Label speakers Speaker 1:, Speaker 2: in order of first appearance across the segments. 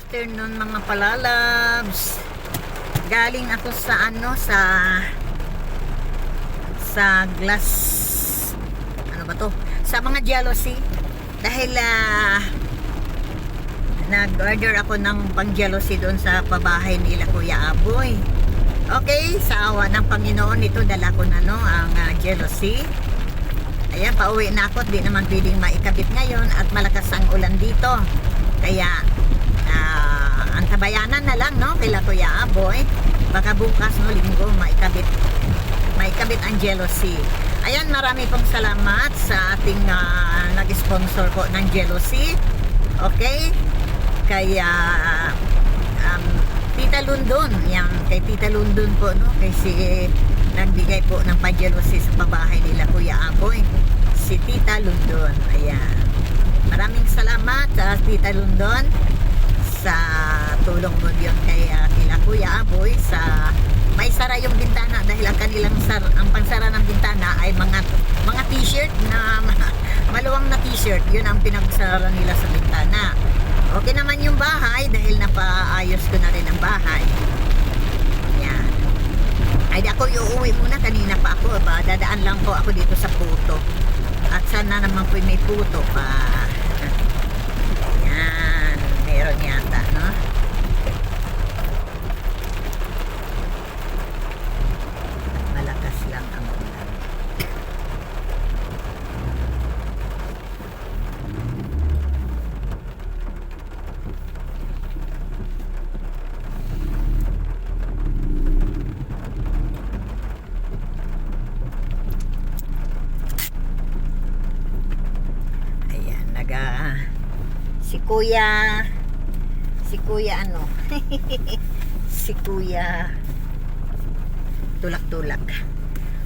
Speaker 1: afternoon mga palalabs. Galing ako sa sa glass, ano ba to? Sa mga jealousy. Dahil nag-order ako ng pang jealousy doon sa pabahay nila Kuya Aboy. Okay, sa awa ng Panginoon ito dala ko na ang jealousy. Ayan, pauwi na ako. Di naman pwedeng maikabit ngayon at malakas ang ulan dito. Kaya ang tabayanan na lang kila Kuya Aboy. Baka bukas linggo maikabit ang jealousy. Ayan, marami pong salamat sa ating nag-sponsor po ng jealousy. Okay? Kaya Tita Lundon, yan kay Tita Lundon po kasi nagbigay po ng pa-jealousy sa pabahay nila Kuya Aboy, si Tita Lundon. Ayan, maraming salamat sa Tita Lundon sa tulong mo yun kay kila Kuya Aboy sa may sara yung bintana dahil ang kanilang ang pansara ng bintana ay mga t-shirt na maluwang na t-shirt, yun ang pinagsara nila sa bintana. Okay naman yung bahay dahil napaayos ko na rin ang bahay. Yan. Ay, ako uuwi muna. Kanina pa ako. Dadaan lang po ako dito sa puto. At sana naman po may puto pa. Yan. Meron yata, no? Malakas lang ang ulan. Si Kuya si Kuya tulak-tulak.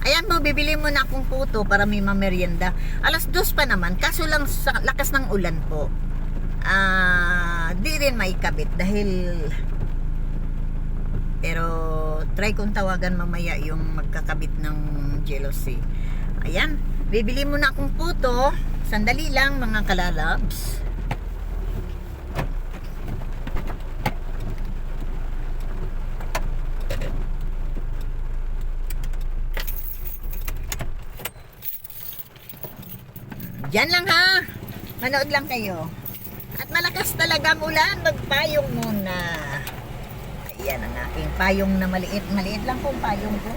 Speaker 1: Ayan mo, bibili mo na akong puto para may mamerienda. 2:00 pa naman, kaso lang sa lakas ng ulan po di rin maikabit pero try kong tawagan mamaya yung magkakabit ng jealousy. Ayan, bibili mo na akong puto. Sandali lang mga kalalabs. Diyan lang ha. Manood lang kayo. At malakas talaga ulan. Magpayong muna. Ayan ang aking payong na maliit. Maliit lang po payong ko.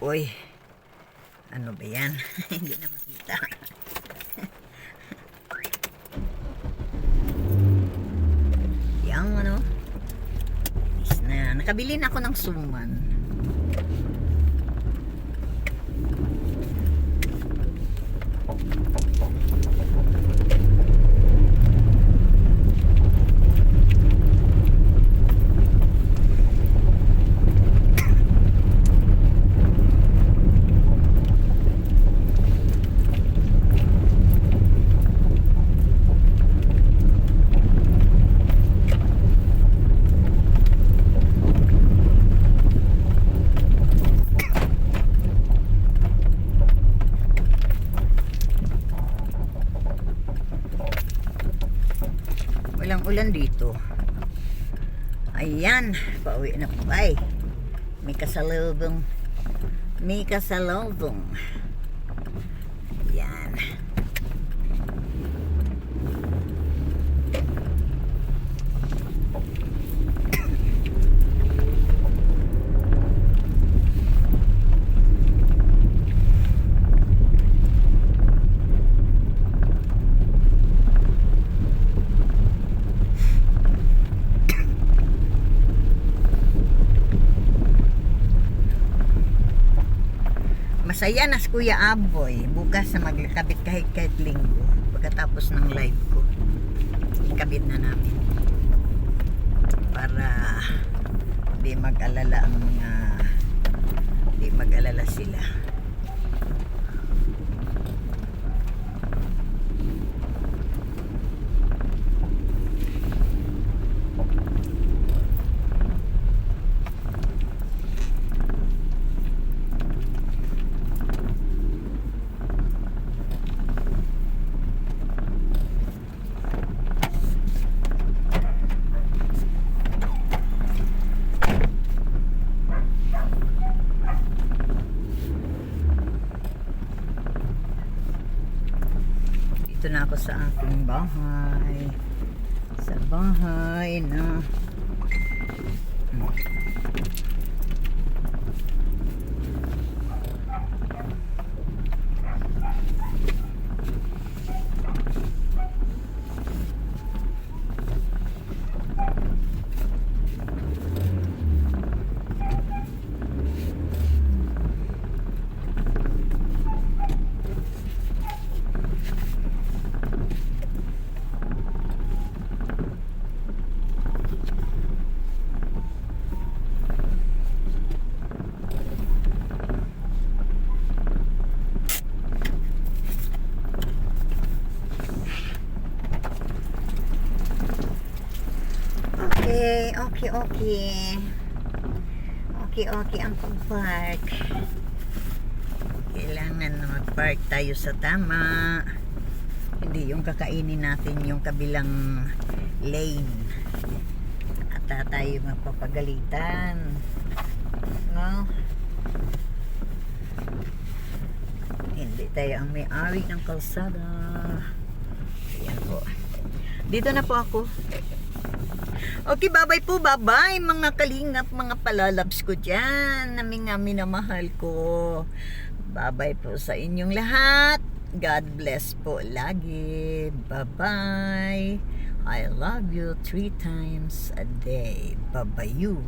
Speaker 1: Uy, ano ba yan? Hindi na makita. Yang nakabili na ako ng suman. Walang ulan dito. Ayan, pauwi na po. Ay, may kasalubong. May kasalubong. Ayan. Masaya na si Kuya Aboy. Bukas na magkabit kahit linggo. Pagkatapos ng live ko, ikabit na namin. Para di mag-alala ang mga di mag-alala sila. Dito na ako sa aking bahay. Sa bahay na okay ang pag-park. Kailangan na mag-park tayo sa tama. Hindi yung kakainin natin yung kabilang lane at tayo mapapagalitan, no? Hindi tayo ang may-ari ng kalsada. Ayan po. Dito na po ako. Okay, bye-bye po, bye-bye mga kalingap, mga palalabs ko dyan, naming minamahal ko. Bye-bye po sa inyong lahat. God bless po lagi. Bye-bye. I love you 3 times a day. Bye-bye you.